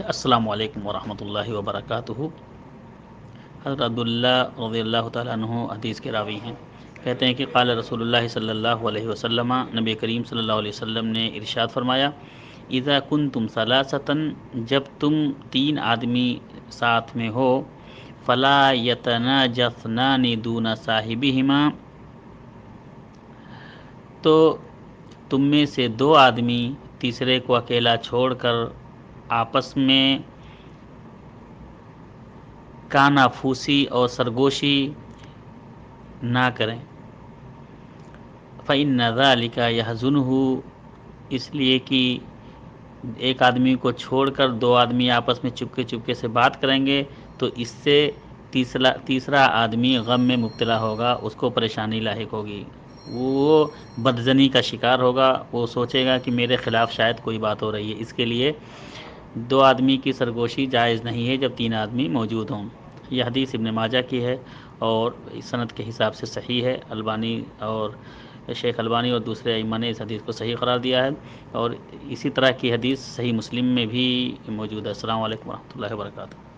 السلام علیکم ورحمۃ اللہ وبرکاتہ۔ حضرت عبداللہ رضی اللہ تعالیٰ عنہ حدیث کے راوی ہیں، کہتے ہیں کہ قال رسول اللہ صلی اللہ علیہ وسلم، نبی کریم صلی اللہ علیہ وسلم نے ارشاد فرمایا، اذا کنتم ثلاثۃ، جب تم 3 آدمی ساتھ میں ہو، فلا یتناجثنان دون صاحبہما، تو تم میں سے 2 آدمی تیسرے کو اکیلا چھوڑ کر آپس میں کانافوسی اور سرگوشی نہ کریں۔ فإن ذلک یحزنہ، اس لیے کہ ایک آدمی کو چھوڑ کر 2 آدمی آپس میں چپکے چپکے سے بات کریں گے تو اس سے تیسرا آدمی غم میں مبتلا ہوگا، اس کو پریشانی لاحق ہوگی، وہ بدزنی کا شکار ہوگا، وہ سوچے گا کہ میرے خلاف شاید کوئی بات ہو رہی ہے۔ اس کے لیے 2 آدمی کی سرگوشی جائز نہیں ہے جب 3 آدمی موجود ہوں۔ یہ حدیث ابن ماجہ کی ہے اور سند کے حساب سے صحیح ہے۔ البانی اور شیخ البانی اور دوسرے ائمہ نے اس حدیث کو صحیح قرار دیا ہے، اور اسی طرح کی حدیث صحیح مسلم میں بھی موجود ہے۔ السلام علیکم ورحمۃ اللہ وبرکاتہ۔